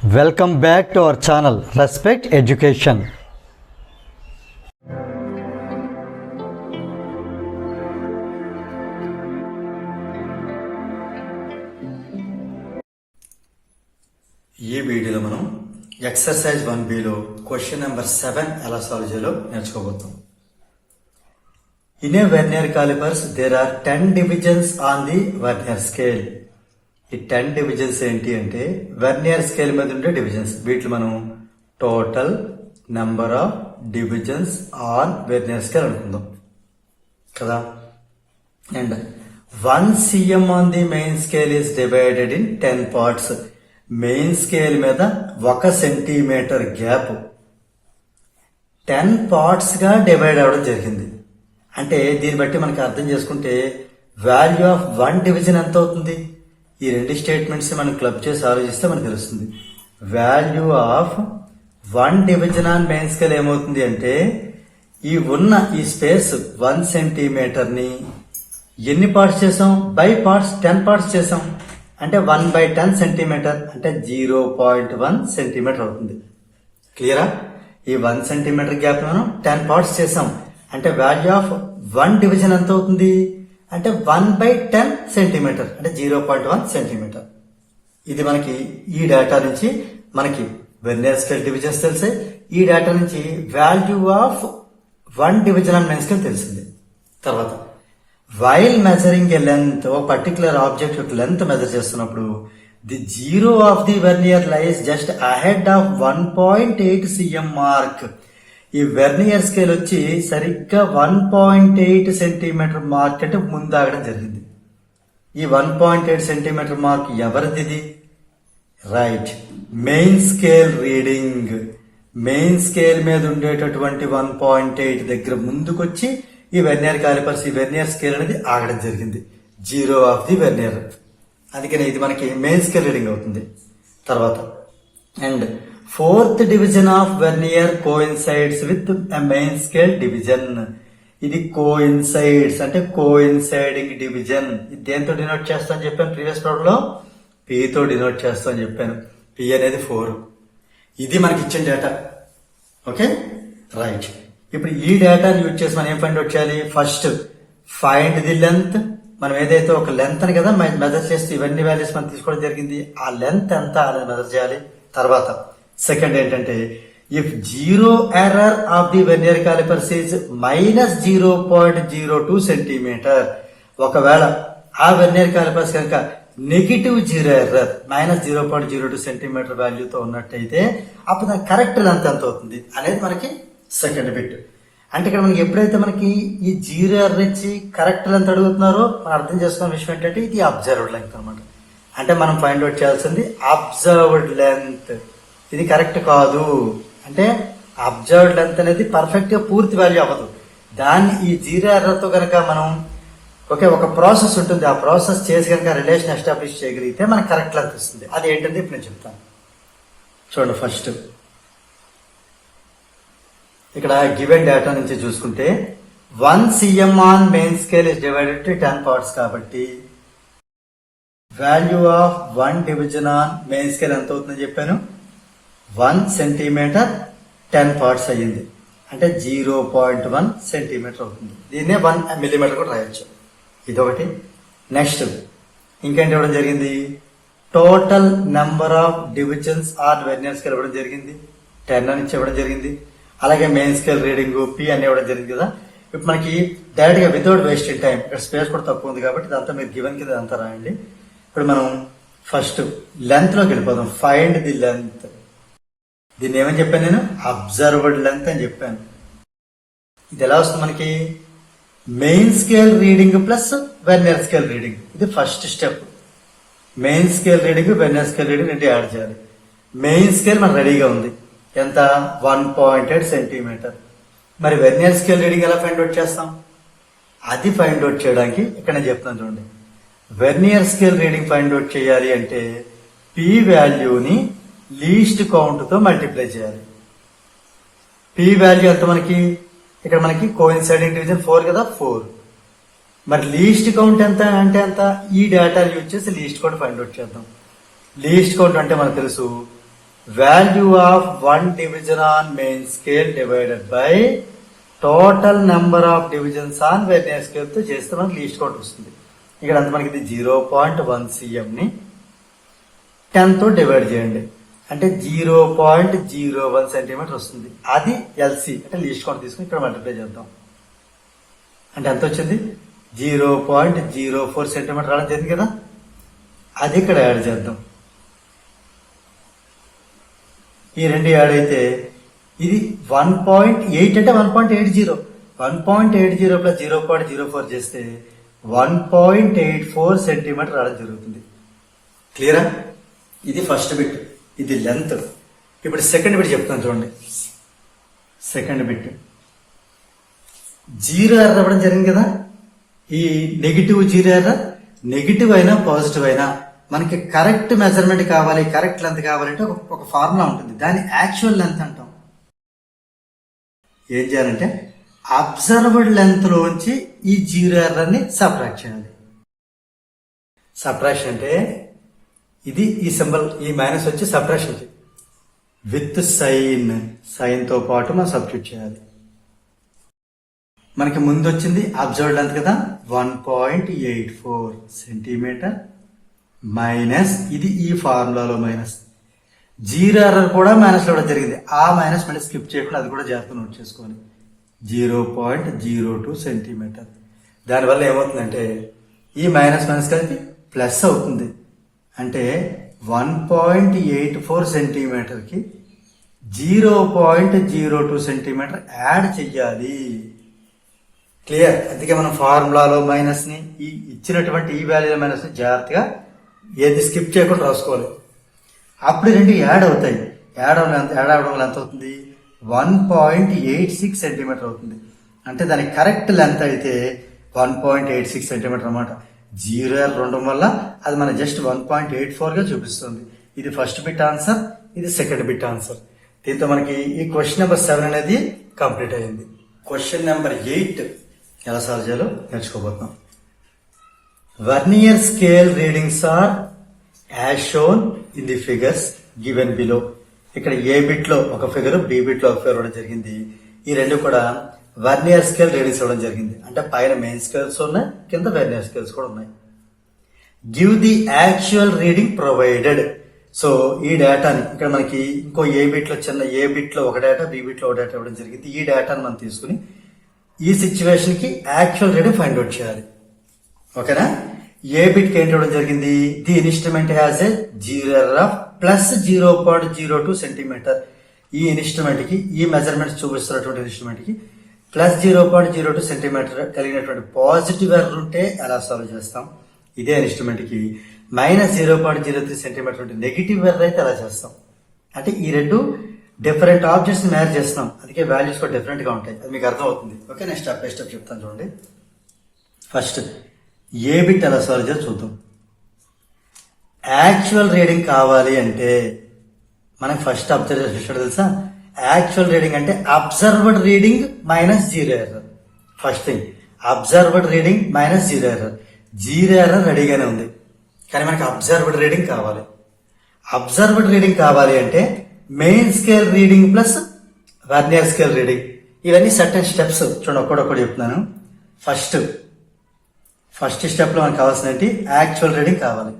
Welcome back to our channel respect education. ఈ వీడియోలో మనం ఎక్సర్సైజ్ 1Bలో క్వశ్చన్ నెంబర్ 7 ఎలా సాల్వ్ చేయాలో నేర్చుకోబోతాం. In a vernier calipers there are 10 divisions on the vernier scale. ఈ 10 divisions ఏంటి అంటే వెర్నియర్ స్కేల్ మీద ఉండే డివిజన్స్. వీటిలో మనం total number of divisions on vernier scale అనుకుందాం కదా. And 1 cm on the main scale is divided in 10 parts. Main scale మీద 1 సెంటీమీటర్ గ్యాప్ 10 పార్ట్స్ గా డివైడ్ అవ్వడం జరిగింది. అంటే దీన్ని బట్టి మనకి అర్థం చేసుకుంటే వాల్యూ ఆఫ్ 1 డివిజన్ ఎంత అవుతుంది. ఈ రెండు స్టేట్మెంట్స్ మనం క్లబ్ చేసి ఆలోచిస్తే మనకు తెలుస్తుంది. Value of 1 division on main scale ఏమవుతుంది అంటే ఈ స్పేస్ 1 సెంటీమీటర్ ని ఎన్ని పార్ట్స్ చేసాం, బై పార్ట్స్ 10 పార్ట్స్ చేసాం. అంటే 1/10 సెంటీమీటర్ అంటే 0.1 సెంటీమీటర్ అవుతుంది. క్లియరా? ఈ 1 సెంటీమీటర్ గ్యాప్ మనం 10 పార్ట్స్ చేసాం. అంటే వాల్యూ ఆఫ్ 1 డివిజన్ ఎంత అవుతుంది అంటే 1/10 సెంటీమీటర్ అంటే 0.1 సెంటీమీటర్. ఇది మనకి ఈ డేటా నుంచి మనకి వెర్నియర్ స్కేల్ డివిజన్స్ తెలిసాయి. ఈ డేటా నుంచి value of 1 division on main scale తెలిసింది. తర్వాత వైల్ మెజరింగ్ ఏ లెంత్, ఒక పర్టికులర్ ఆబ్జెక్ట్ యొక్క లెంత్ మెజర్ చేస్తున్నప్పుడు the zero of the vernier lies just ahead of 1.8 cm mark. ఈ వెర్నియర్ స్కేల్ వచ్చి సరిగ్గా 1.8 సెంటీమీటర్ మార్క్ అంటే ముందాగడం జరిగింది. ఈ 1.8 సెంటీమీటర్ మార్క్ ఎవరిది? Right, main scale reading. Main scale మీద ఉండేటటువంటి 1.8 దగ్గర ముందుకొచ్చి ఈ వెర్నియర్ కాలిపర్స్ ఈ వెర్నియర్ స్కేల్ అనేది ఆగడం జరిగింది. Zero of the vernier. అందుకని ఇది మనకి మెయిన్ స్కేల్ రీడింగ్ అవుతుంది. తర్వాత and 4th division of vernier coincides with main scale division. ఇది కోయిన్సైడ్స్ అంటే కోయిన్సైడింగ్ డివిజన్. ఇది దేంతో డినోట్ చేస్తా అని చెప్పాను ప్రీవియస్ ప్రాబ్లం లో? P తో డినోట్ చేస్తా అని చెప్పాను. P అనేది 4. ఇది మనకి ఇచ్చిన డేటా. Okay right. ఇప్పుడు ఈ డేటాని యూజ్ చేసి మనం ఏం ఫైండ్ అవుట్ చేయాలి? First find the length. మనం ఏదైతే ఒక లెంత్ అని కదా మెజర్ చేస్తే ఇవన్నీ వాల్యూస్ మనం తీసుకోవడం జరిగింది. ఆ లెంత్ ఎంత అనేది మెజర్ చేయాలి. తర్వాత సెకండ్ ఏంటంటే if zero error of the vernier calipers is -0.02 centimetre. ఒకవేళ ఆ వెర్నియర్ కాలిపర్స్ కనుక నెగిటివ్ జీరో ఎర్రర్ -0.02 సెంటీమీటర్ వాల్యూతో ఉన్నట్టయితే అప్పుడు దాని కరెక్ట్ లెంత్ ఎంత అవుతుంది అనేది మనకి సెకండ్ బిట్. అంటే ఇక్కడ మనకి ఎప్పుడైతే మనకి ఈ జీరో ఎర్రర్ ఇచ్చి కరెక్ట్ లెంత్ అడుగుతున్నారో మనం అర్థం చేసుకున్న విషయం ఏంటంటే ఇది అబ్జర్వ్డ్ లెంత్ అనమాట. అంటే మనం ఫైండ్ అవుట్ చేయాల్సింది అబ్జర్వ్డ్ లెంత్. ఇది కరెక్ట్ కాదు అంటే అబ్జర్వ్డ్ లెంత్ అనేది పర్ఫెక్ట్ గా పూర్తి వాల్యూ అవ్వదు. దాన్ని ఈ జీరో ఎర్రర్ తో కనుక మనం ఒక ప్రాసెస్ ఉంటుంది. ఆ ప్రాసెస్ చేసి కనుక రిలేషన్ ఎస్టాబ్లిష్ చేయగలిగితే మనకు కరెక్ట్ లెంత్ వస్తుంది. అది ఏంటంటే ఇప్పుడు నేను చెప్తాను. చూడండి, ఫస్ట్ ఇక్కడ గివెన్ డేటా నుంచి చూసుకుంటే 1 cm on main scale is divided to 10 parts కాబట్టి value of 1 division on main scale ఎంత అవుతుందని చెప్పాను? 1 సెంటీమీటర్ 10 పార్ట్స్ అయ్యింది. అంటే 0.1 సెంటీమీటర్ అవుతుంది. దీన్నే 1 మిల్లీమీటర్ కూడా రాయొచ్చు. ఇదొకటి. నెక్స్ట్ ఇంకేంటి ఇవ్వడం జరిగింది? Total number of divisions are vernier scale ఇవ్వడం జరిగింది. 10 అని ఇవ్వడం జరిగింది. అలాగే మెయిన్ స్కేల్ రీడింగ్ P అని ఇవ్వడం జరిగింది కదా. ఇప్పుడు మనకి డైరెక్ట్ గా వితౌట్ వేస్టింగ్ టైం, ఇక్కడ స్పేస్ కూడా తక్కువ ఉంది కాబట్టి ఇదంతా మీరు గివెన్ కింద అంతా రాయండి. ఇప్పుడు మనం ఫస్ట్ లెంత్ లోకి వెళ్ళిపోదాం. Find the length. దీన్ని ఏమని చెప్పాను నేను? అబ్జర్వ్డ్ లెంత్ అని చెప్పాను. ఇది ఎలా వస్తుంది మనకి? Main scale reading plus vernier scale reading. ఇది first step. Main scale reading vernier scale reading రెండు యాడ్ చేయాలి. మెయిన్ స్కేల్ మనకు రెడీగా ఉంది. ఎంత? 1.8 సెంటీమీటర్. మరి వెర్నియర్ స్కేల్ రీడింగ్ ఎలా ఫైండ్ అవుట్ చేస్తాం? అది ఫైండ్ అవుట్ చేయడానికి ఇక్కడ నేను చెప్తాను చూడండి. Vernier scale reading find out చేయాలి అంటే P వాల్యూని లీస్ట్ కౌంట్ తో మల్టిప్లై చేయాలి. P వాల్యూ ఎంత మనకి? ఇక్కడ మనకి కోయిన్సైడింగ్ డివిజన్ 4 కదా, 4. మరి లీస్ట్ కౌంట్ ఎంత అంటే ఎంత? ఈ డేటా యూజ్ చేసి లీస్ట్ కౌంట్ ఫైండ్ అవుట్ చేద్దాం. లీస్ట్ కౌంట్ అంటే మనకు తెలుసు value of one division on main scale divided by total number of divisions on vernier scale తో చేస్తే మనకి లీస్ట్ కౌంట్ వస్తుంది. ఇక్కడ అంత మనకి ఇది 0.1 cm ని 10 తో డివైడ్ చేయండి అంటే 0.01 సెంటీమీటర్ వస్తుంది. అది ఎల్సి అంటే లీస్ట్ కౌంట్ తీసుకుని ఇక్కడ మల్టిప్లై చేద్దాం. అంటే ఎంత వచ్చింది 0.04 సెంటీమీటర్ రావడం జరిగింది కదా, అది ఇక్కడ యాడ్ చేద్దాం. ఈ రెండు యాడ్ అయితే ఇది 1.8 అంటే 1.80 1.80 ప్లస్ 0.04 చేస్తే 1.84 సెంటీమీటర్ రావడం జరుగుతుంది. క్లియరా? ఇది ఫస్ట్ బిట్, ఇది లెంత్. ఇప్పుడు సెకండ్ బిట్ చెప్తాను చూడండి. సెకండ్ బిట్ 0 ఎర్ర అవ్వడం జరిగింది కదా. ఈ నెగిటివ్ 0 ఎర్ర నెగిటివ్ అయినా పాజిటివ్ అయినా మనకి కరెక్ట్ మెజర్మెంట్ కావాలి, కరెక్ట్ లెంత్ కావాలంటే ఒక ఫార్ములా ఉంటుంది, దాన్ని యాక్చువల్ లెంత్ అంటాం. ఏం చేయాలంటే అబ్జర్వ్డ్ లెంత్ లోంచి ఈ 0 ఎర్రని సబ్ట్రాక్ట్ చేయాలి. సబ్ట్రాక్షన్ అంటే ఇది ఈ సింబల్, ఈ మైనస్ వచ్చి సబ్ట్రాక్షన్ విత్ సైన్ తో పాటు మనం సబ్స్టిట్యూట్ చేయాలి. మనకి ముందు వచ్చింది అబ్జర్వ్డ్ లెంత్ కదా 1.84 సెంటీమీటర్ మైనస్ ఇది ఈ ఫార్ములాలో మైనస్ 0 ఎర్రర్ కూడా మైనస్ లో జరిగింది. ఆ మైనస్ మళ్ళీ స్కిప్ చేయకుండా అది కూడా జాగ్రత్తగా నోట్ చేసుకోవాలి. 0.02 సెంటీమీటర్. దానివల్ల ఏమవుతుందంటే ఈ మైనస్ మైనస్ కలిపి ప్లస్ అవుతుంది. అంటే 1.84 సెంటీమీటర్ కి 0.02 సెంటీమీటర్ యాడ్ చెయ్యాలి. క్లియర్? అందుకే మనం ఫార్ములాలో మైనస్ ని ఈ ఇచ్చినటువంటి ఈ వాల్యూలో మైనస్ ని జాగ్రత్తగా ఏది స్కిప్ చేయకుండా రాసుకోవాలి. అప్పుడు రెండు యాడ్ అవుతాయి. యాడ్ అవడం వల్ల ఎంత అవుతుంది 1.86 సెంటీమీటర్ అవుతుంది. అంటే దానికి కరెక్ట్ లెంత్ అయితే 1.86 సెంటీమీటర్ అనమాట. 0 ఎర్రర్ ఉండడం వల్ల అది మన జస్ట్ 1.84 గా చూపిస్తుంది. ఇది ఫస్ట్ బిట్ ఆన్సర్, ఇది సెకండ్ బిట్ ఆన్సర్. దీంతో మనకి ఈ క్వశ్చన్ నెంబర్ 7 అనేది కంప్లీట్ అయింది. క్వశ్చన్ నెంబర్ 8 ఎలా సాల్వ్ చేయాలో నేర్చుకోబోతున్నాం. Vernier scale readings are as shown in the figures given below. ఇక్కడ ఏ బిట్ లో ఒక ఫిగర్, బి బిట్ లో ఒక ఫిగర్ ఇవ్వడం జరిగింది. ఈ రెండు కూడా వర్నియర్ స్కేల్ రీడింగ్స్ ఇవ్వడం జరిగింది. అంటే పైన మెయిన్ స్కేల్స్ ఉన్నాయి, కింద వెర్నియర్ స్కేల్స్ కూడా ఉన్నాయి. Give the actual reading provided. So ఈ డేటాని ఇక్కడ మనకి ఇంకో ఏ బిట్ లో చిన్న ఏ బిట్ లో ఒక డేటా, బి బిట్ లో ఒక డేటా ఇవ్వడం జరిగింది. ఈ డేటాను మనం తీసుకుని ఈ సిచ్యువేషన్ కి యాక్చువల్ రీడింగ్ ఫైండ్ అవుట్ చేయాలి. ఓకేనా? ఏ బిట్ కి ఏంటి ఇవ్వడం జరిగింది, the instrument has a 0 error of plus 0.02 centimetre. ఈ ఇన్స్ట్రుమెంట్ కి, ఈ మెజర్మెంట్స్ చూపిస్తున్నటువంటి ఇన్స్ట్రుమెంట్ కి ప్లస్ 0.02 సెంటీమీటర్ కలిగినటువంటి పాజిటివ్ ఎర్రర్ ఉంటే ఎలా సాల్వ్ చేస్తాం. ఇదే ఇన్స్ట్రుమెంట్ కి మైనస్ 0.03 సెంటీమీటర్ నెగిటివ్ ఎర్రర్ అయితే ఎలా చేస్తాం. అంటే ఈ రెండు డిఫరెంట్ ఆబ్జెక్ట్స్ మ్యాచ్ చేస్తున్నాం, అందుకే వాల్యూస్ కూడా డిఫరెంట్ గా ఉంటాయి. అది మీకు అర్థం అవుతుంది. ఓకే, నేను స్టెప్ బై స్టెప్ చెప్తాను చూడండి. ఫస్ట్ ఏ బిట్ ఎలా సాల్వ్ చేయాలో చూద్దాం. యాక్చువల్ రీడింగ్ కావాలి అంటే మనకి ఫస్ట్ అబ్జర్వ్ చేసాడు తెలుసా. యాక్చువల్ రీడింగ్ అంటే observed reading minus 0 error. First thing observed reading minus 0 error. 0 error రెడీగానే ఉంది, కానీ మనకి అబ్జర్వ్డ్ రీడింగ్ కావాలి. అబ్జర్వ్డ్ రీడింగ్ కావాలి అంటే main scale reading plus vernier scale reading. ఇవన్నీ సర్టెన్ స్టెప్స్ చూడండి, ఒక్కడొక్కడు చెప్తున్నాను. ఫస్ట్ స్టెప్ లో మనకు కావాల్సిన యాక్చువల్ రీడింగ్ కావాలి.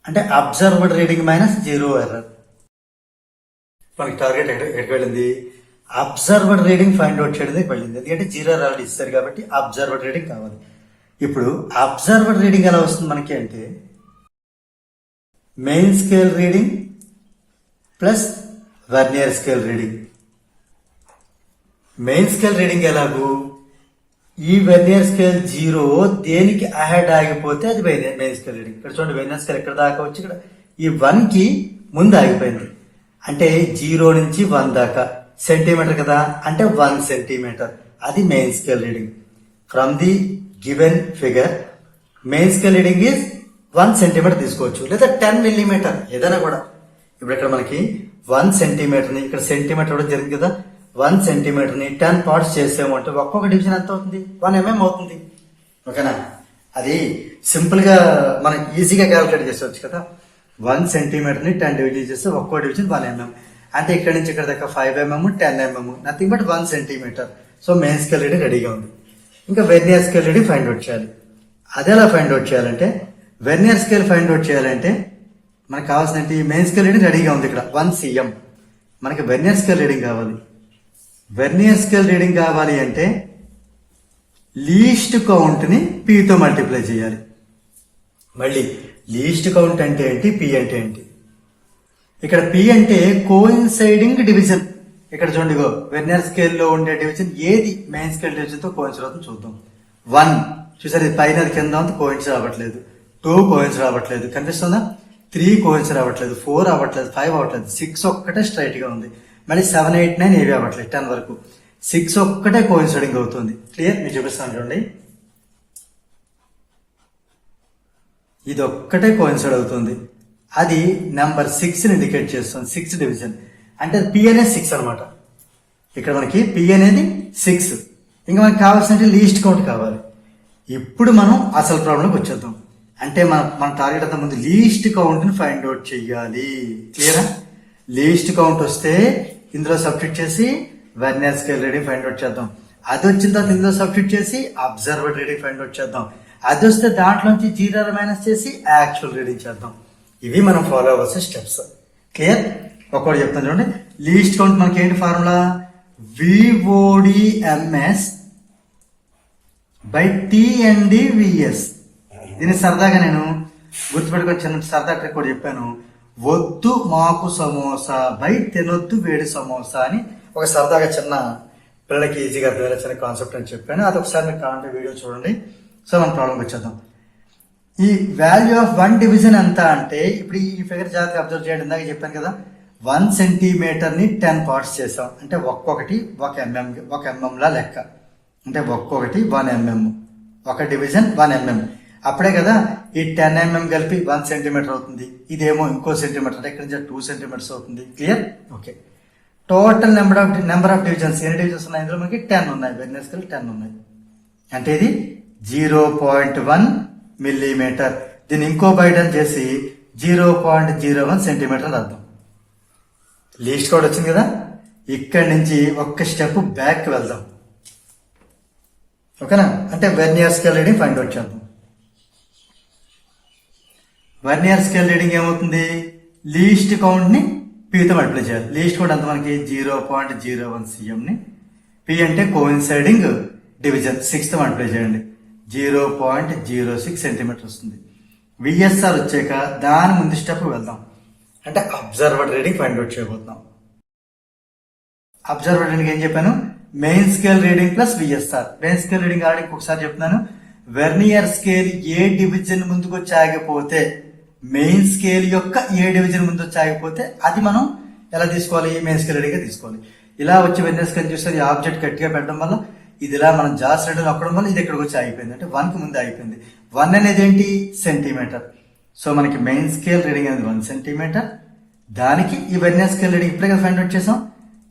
అంటే అబ్జర్వ్డ్ రీడింగ్ మైనస్ 0 ఎర్రర్. మనకి టార్గెట్ ఎక్కడికి వెళ్ళింది, అబ్జర్వ్డ్ రీడింగ్ ఫైండ్ అవుట్ చేయడానికి వెళ్ళింది. ఎందుకంటే 0 ఎర్రర్ ఇస్తారు కాబట్టి అబ్జర్వ్డ్ రీడింగ్ కావాలి. ఇప్పుడు అబ్జర్వ్డ్ రీడింగ్ ఎలా వస్తుంది మనకి అంటే main scale reading plus vernier scale reading. Main scale reading ఎలాగూ ఈ వెర్నియర్ స్కేల్ 0 దేనికి అహెడ్ ఆగిపోతే అది మెయిన్ స్కేల్ రీడింగ్. ఇక్కడ చూడండి, వెర్నియర్ స్కేల్ ఎక్కడ దాకా వచ్చి ఇక్కడ ఈ 1 కి ముందు ఆగిపోయింది. అంటే 0 నుంచి 1 దాకా సెంటీమీటర్ కదా, అంటే 1 సెంటీమీటర్. అది main scale reading. From the given figure main scale reading is 1 centimetre తీసుకోవచ్చు, లేదా 10 మిల్లీమీటర్ ఏదైనా కూడా. ఇప్పుడు ఇక్కడ మనకి 1 సెంటీమీటర్ ని ఇక్కడ సెంటీమీటర్ కూడా జరిగింది కదా, 1 సెంటీమీటర్ ని 10 పార్ట్స్ చేసామంటే ఒక్కొక్క డివిజన్ ఎంత అవుతుంది, 1 mm అవుతుంది. ఓకేనా? అది సింపుల్ గా మనం ఈజీగా క్యాలిక్యులేట్ చేసేవచ్చు కదా. 1 సెంటీమీటర్ ని 10 డివిజన్ చేస్తే ఒక్కో డివిజన్ 1 mm. అంటే ఇక్కడ నుంచి ఇక్కడ దాకా 5 mm, 10 mm, nothing but 1 centimetre. So main scale reading రెడీగా ఉంది. ఇంకా vernier scale reading find out చేయాలి. అది ఎలా ఫైండ్ అవుట్ చేయాలంటే, వెర్నియర్ స్కేల్ ఫైండ్ అవుట్ చేయాలంటే మనకు కావాల్సిన మెయిన్ స్కేల్ రీడింగ్ రెడీగా ఉంది ఇక్కడ 1 cm. మనకి వెర్నియర్ స్కేల్ రీడింగ్ కావాలి. వెర్నియర్ స్కేల్ రీడింగ్ కావాలి అంటే లీస్ట్ కౌంట్ ని P తో మల్టిప్లై చేయాలి. మళ్ళీ లీస్ట్ కౌంట్ అంటే ఏంటి, P అంటే ఏంటి? ఇక్కడ P అంటే కోయిన్సైడింగ్ డివిజన్. ఇక్కడ చూడండి, వెర్నియర్ స్కేల్ లో ఉండే డివిజన్ ఏది మెయిన్ స్కేల్ డివిజన్ తో కోయిన్సైడ్ అవుతుంది చూద్దాం. 1 చూసారు, ఇది పైన కింద ఉంది, కోయిన్సైడ్ అవ్వట్లేదు. 2 కోయిన్సైడ్ అవ్వట్లేదు, కనిపిస్తుందా? 3 కోయిన్సైడ్ అవ్వట్లేదు, 4 అవ్వట్లేదు, 5 అవ్వట్లేదు, 6 ఒక్కటే స్ట్రైట్ గా ఉంది. మళ్ళీ 7, 8, 9 ఏవి అవ్వట్లేదు 10 వరకు. 6 ఒక్కటే కోయిన్సైడింగ్ అవుతుంది. క్లియర్? మీరు చూపిస్తాను చూడండి, ఇది ఒక్కటే కోయిన్సైడ్ అవుతుంది. అది నెంబర్ 6 ని ఇండికేట్ చేస్తుంది. 6 డివిజన్ అంటే P అనేది 6 అనమాట. ఇక్కడ మనకి P అనేది 6. ఇంకా మనకి కావాల్సిన లీస్ట్ కౌంట్ కావాలి. ఇప్పుడు మనం అసలు ప్రాబ్లంకి వచ్చేద్దాం. అంటే మన టార్గెట్ అంత ముందు లీస్ట్ కౌంట్ ని ఫైండ్ అవుట్ చెయ్యాలి. క్లియరా? లీస్ట్ కౌంట్ వస్తే ఇందులో సబ్స్టిట్యూట్ చేసి vernier scale reading find out చేద్దాం. అది వచ్చిన తర్వాత ఇందులో సబ్స్టిట్యూట్ చేసి అబ్జర్వర్డ్ రీడింగ్ ఫైండ్ అవుట్ చేద్దాం. అది వస్తే దాంట్లోంచి 0 మైనస్ చేసి యాక్చువల్ రీడింగ్ చేద్దాం. ఇవి మనం ఫాలో అవ్వాల్సిన స్టెప్స్. క్లియర్? ఒక్కటి చెప్తాను చూడండి. లీస్ట్ కౌంట్ మనకి ఏంటి ఫార్ములా? VODMS by TNDVS. దీన్ని సరదాగా నేను గుర్తుపెట్టుకొని చిన్న సరదా ట్రిక్ కూడా చెప్పాను. వద్దు మాకు సమోసా బై తినొద్దు వేడి సమోసా అని ఒక సరదాగా చిన్న పిల్లలకి ఈజీగా అర్థమయ్యే చిన్న కాన్సెప్ట్ అని చెప్పాను. అది ఒకసారి మీరు కావాలంటే వీడియో చూడండి. సో మనం ప్రాబ్లంకి వచ్చేద్దాం. ఈ వాల్యూ ఆఫ్ 1 డివిజన్ ఎంత అంటే, ఇప్పుడు ఈ ఫిగర్ జాగ్రత్తగా అబ్జర్వ్ చేయండి. ఇందాక చెప్పాను కదా, 1 సెంటీమీటర్ ని 10 పార్ట్స్ చేసాం. అంటే ఒక్కొక్కటి 1 mm లా లెక్క. అంటే ఒక్కొక్కటి 1 mm, ఒక డివిజన్ 1 mm. అప్పుడే కదా ఈ 10 mm కలిపి 1 సెంటీమీటర్ అవుతుంది. ఇదేమో ఇంకో సెంటీమీటర్, అంటే ఇక్కడ నుంచి 2 సెంటీమీటర్స్ అవుతుంది. Clear? Okay. Total number of divisions, ఎన్ని డివిజన్స్ ఉన్నాయి ఇందులో? మనకి 10 ఉన్నాయి. వెర్నియర్ స్కేల్ 10 ఉన్నాయి. అంటే ఇది 0.1 మిల్లీమీటర్. దీన్ని ఇంకో బయట చేసి 0.01 సెంటీమీటర్ అర్థం. లీస్ట్ కౌంట్ వచ్చింది కదా, ఇక్కడి నుంచి ఒక్క స్టెప్ బ్యాక్ వెళ్దాం. ఓకేనా? అంటే vernier scale reading find out చేద్దాం. వెర్నియర్ స్కేల్ రీడింగ్ ఏమవుతుంది? లీస్ట్ కౌంట్ ని P తో మల్టిప్లై చేయాలి. లీస్ట్ కౌంట్ అంత మనకి 0.01 cm ని P అంటే కోయిన్సైడింగ్ డివిజన్ 6 తో మల్టిప్లై చేయండి, 0.06 సెంటీమీటర్ వస్తుంది. VSR వచ్చాక దాని ముందు స్టెప్ వెళ్దాం. అంటే అబ్జర్వర్డ్ రీడింగ్ ఫైండ్ అవుట్ చేయబోతున్నాం. అబ్జర్వర్డ్ రీడింగ్ ఏం చెప్పాను? Main scale reading plus VSR. Main scale reading already ఒకసారి చెప్తున్నాను. వెర్నియర్ స్కేల్ ఏ డివిజన్ ముందుకు వచ్చి ఆగిపోతే, మెయిన్ స్కేల్ యొక్క ఏ డివిజన్ ముందు వచ్చి ఆగిపోతే అది మనం ఎలా తీసుకోవాలి? మెయిన్ స్కేల్ రీడింగ్ గా తీసుకోవాలి. ఇలా వచ్చి వెర్నియర్ స్కేల్ చూస్తే ఈ ఆబ్జెక్ట్ గట్టిగా పెట్టడం వల్ల, ఇది ఇలా మనం జాస్ రీడింగ్ నొక్కడం వల్ల ఇది ఇక్కడికి వచ్చి ఆగిపోయింది. అంటే 1 కి ముందు ఆగిపోయింది. 1 అనేది ఏంటి? సెంటీమీటర్. సో మనకి మెయిన్ స్కేల్ రీడింగ్ అనేది 1 సెంటీమీటర్. దానికి ఈ వెర్నియర్ స్కేల్ రీడింగ్ ఇప్పుడే కదా ఫైండ్ అవుట్ చేసాం.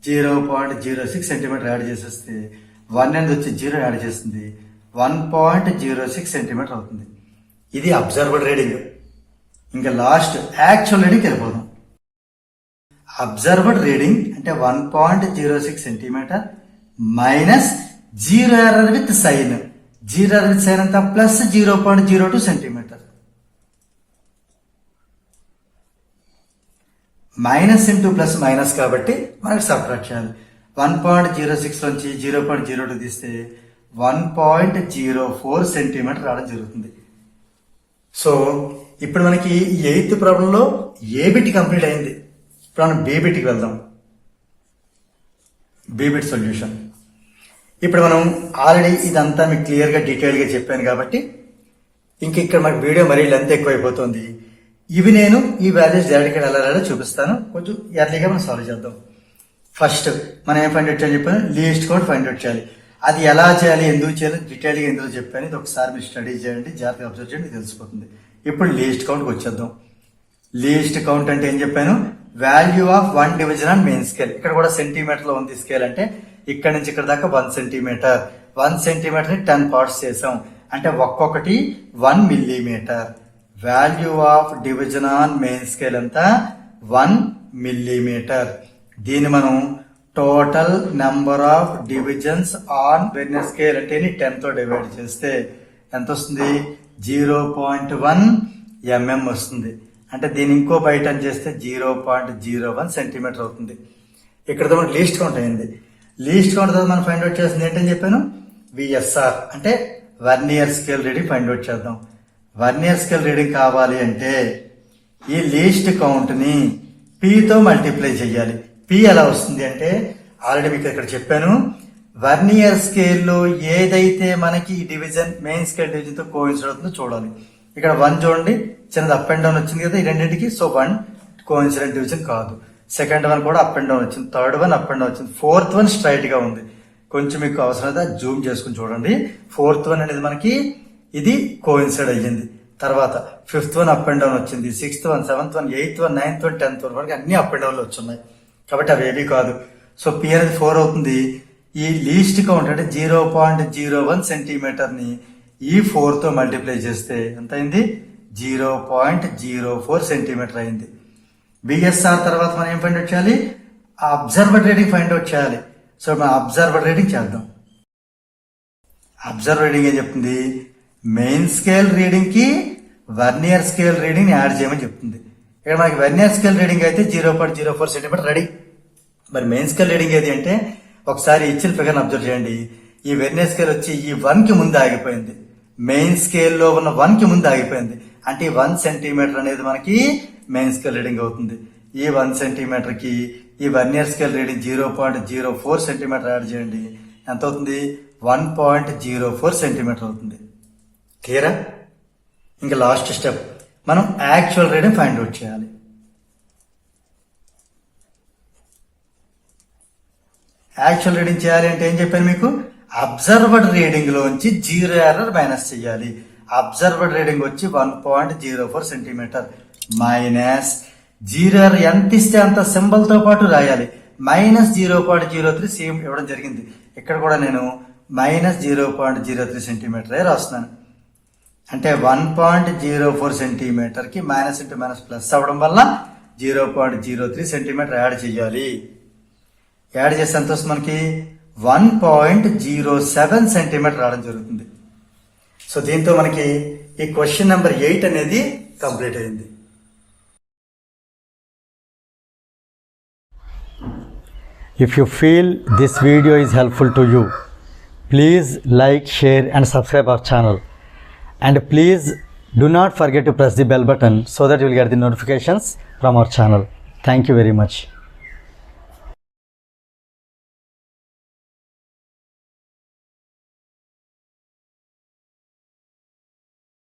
0.06 సెంటీమీటర్ యాడ్ చేసేస్తే 1 అనేది వచ్చి 0 యాడ్ చేస్తుంది, 1.06 సెంటీమీటర్ అవుతుంది. ఇది అబ్జర్వర్డ్ రీడింగ్. ఇంకా లాస్ట్ యాక్చువల్ రీడింగ్ వెళ్ళిపోదాం. అబ్జర్వర్డ్ రీడింగ్ అంటే 1.06 centimetre minus 0 error with sign. 0 error with sign అంతా plus 0.02 centimetre. Minus into plus minus కాబట్టి మనకి సబ్ట్రాక్ట్ చేయాలి. 1.06 నుంచి 0.02 తీస్తే 1.04 సెంటీమీటర్ రావడం జరుగుతుంది. సో ఇప్పుడు మనకి 8th ప్రాబ్లంలో ఏ బిట్ కంప్లీట్ అయింది. ఇప్పుడు మనం బి బిట్కి వెళ్దాం. B bit solution. ఇప్పుడు మనం ఆల్రెడీ ఇదంతా మీకు క్లియర్ గా డీటెయిల్ గా చెప్పాను కాబట్టి ఇంక ఇక్కడ మనకి వీడియో మరీ లెంత్ ఎక్కువైపోతుంది. ఇవి నేను ఈ వాల్యూస్ డైరెక్ట్ గా ఎలా చూపిస్తాను. కొంచెం ఎర్లీగా మనం సాల్వ్ చేద్దాం. ఫస్ట్ మనం ఏం ఫైండ్ అవుట్ చేయాలి చెప్పాను? లీస్ట్ కౌంట్ ఫైండ్ అవుట్ చేయాలి. అది ఎలా చేయాలి, ఎందుకు చేయాలి డీటెయిల్ గా ఎందుకు చెప్పాను, ఇది ఒకసారి మీరు స్టడీ చేయండి, జాగ్రత్తగా అబ్జర్వ్ చేయండి, తెలిసిపోతుంది. ఇప్పుడు లీస్ట్ కౌంట్కి వచ్చేద్దాం. లీస్ట్ కౌంట్ అంటే ఏం చెప్పాను? Value of 1 division on main scale. ఇక్కడ కూడా సెంటీమీటర్ లో ఉంది స్కేల్. అంటే ఇక్కడ నుంచి ఇక్కడ దాకా 1 సెంటీమీటర్. 1 సెంటీమీటర్ ని 10 పార్ట్స్ చేసాం. అంటే ఒక్కొక్కటి 1 millimetre. Value of division on main scale ఎంత 1 millimeter. దీన్ని మనం total number of divisions on vernier scale అంటే 10 తో డివైడ్ చేస్తే ఎంత వస్తుంది 0.1 mm వస్తుంది. అంటే దీని ఇంకో బయట చేస్తే 0.01 సెంటీమీటర్ అవుతుంది. ఇక్కడ మనకి లీస్ట్ కౌంట్ అయింది. లీస్ట్ కౌంట్ తర్వాత మనం ఫైండ్ అవుట్ చేస్తుంది ఏంటని చెప్పాను, విఎస్ఆర్ అంటే వర్నియర్ స్కేల్ రీడింగ్ ఫైండ్ అవుట్ చేద్దాం. వర్నియర్ స్కేల్ రీడింగ్ కావాలి అంటే ఈ లీస్ట్ కౌంట్ ని పీతో మల్టిప్లై చేయాలి. పి ఎలా వస్తుంది అంటే ఆల్రెడీ మీకు ఇక్కడ చెప్పాను, వర్నియర్ స్కేల్లో ఏదైతే మనకి ఈ డివిజన్ మెయిన్ స్కేల్ డివిజన్ తో కోయిన్సైడ్ అవుతుందో చూడాలి. ఇక్కడ 1 చూడండి, చిన్నది అప్ అండ్ డౌన్ వచ్చింది కదా ఈ రెండింటికి. సో 1 కోయిన్సిడెంట్ డివిజన్ కాదు. సెకండ్ వన్ కూడా అప్ అండ్ డౌన్ వచ్చింది, third one up and down వచ్చింది, ఫోర్త్ వన్ స్ట్రైట్ గా ఉంది. కొంచెం మీకు అవసరమైతే జూమ్ చేసుకుని చూడండి. ఫోర్త్ వన్ అనేది మనకి ఇది కోయిన్సైడ్ అయ్యింది. తర్వాత fifth one up and down వచ్చింది, sixth one, seventh one, eighth one, ninth one, 10th one వరకు అన్ని అప్ అండ్ డౌన్ లో వచ్చున్నాయి. కాబట్టి అవి ఏవి కాదు. సో పి అనేది 4 అవుతుంది. ఈ లీస్ట్ కౌంట్ అంటే 0.01 సెంటీమీటర్ ని ఈ 4 తో మల్టిప్లై చేస్తే ఎంత అయింది 0.04 సెంటీమీటర్ అయింది. బిఎస్ఆర్ తర్వాత మనం ఏం ఫైండ్ అవుట్ చేయాలి, అబ్జర్వర్డ్ రీడింగ్ ఫైండ్ అవుట్ చేయాలి. సో మనం అబ్జర్వర్డ్ రీడింగ్ చేద్దాం. అబ్జర్వ్ రీడింగ్ ఏం చెప్తుంది, మెయిన్ స్కేల్ రీడింగ్ కి వర్నియర్ స్కేల్ రీడింగ్ యాడ్ చేయమని చెప్తుంది. ఇక్కడ మనకి వర్నియర్ స్కేల్ రీడింగ్ అయితే 0.04 సెంటీమీటర్ రెడీ. మరి మెయిన్ స్కేల్ రీడింగ్ ఏది అంటే ఒకసారి ఇచ్చిన ఫిగర్ అబ్జర్వ్ చేయండి. ఈ వెర్నియర్ స్కేల్ వచ్చి ఈ 1 కి ముందు ఆగిపోయింది, మెయిన్ స్కేల్ లో ఉన్న 1 కి ముందు ఆగిపోయింది. అంటే 1 సెంటీమీటర్ అనేది మనకి మెయిన్ స్కేల్ రీడింగ్ అవుతుంది. ఈ 1 సెంటీమీటర్ కి ఈ వర్నియర్ స్కేల్ రీడింగ్ 0.04 సెంటీమీటర్ యాడ్ చేయండి, ఎంత అవుతుంది 1.04 సెంటీమీటర్ అవుతుంది. క్లియరా? ఇంకా లాస్ట్ స్టెప్ మనం యాక్చువల్ రీడింగ్ ఫైండ్ అవుట్ చేయాలి. యాక్చువల్ రీడింగ్ చేయాలి అంటే ఏం చెప్పాను మీకు, అబ్జర్వర్డ్ రీడింగ్ లోంచి 0 ఎర్రర్ మైనస్ చేయాలి. అబ్జర్వర్డ్ రీడింగ్ వచ్చి 1.04 సెంటీమీటర్ మైనస్ 0 ఎర్రర్ ఎంత ఇస్తే అంత సింబల్ తో పాటు రాయాలి. -0.03 సేమ్ ఇవ్వడం జరిగింది. ఇక్కడ కూడా నేను -0.03 సెంటీమీటర్ రాస్తున్నాను. అంటే 1.04 సెంటీమీటర్ కి మైనస్ ఇంటూ మైనస్ ప్లస్ అవ్వడం వల్ల 0.03 సెంటీమీటర్ యాడ్ చేయాలి. యాడ్ చేస్తే ఎంత వస్తుంది మనకి 1.07 సెంటీమీటర్ రావడం జరుగుతుంది. సో దీంతో మనకి ఈ క్వశ్చన్ నెంబర్ 8 అనేది కంప్లీట్ అయింది. If you feel this video is helpful to you, please like, share and subscribe our channel. And please do not forget to press the bell button so that you will get the notifications from our channel. Thank you very much.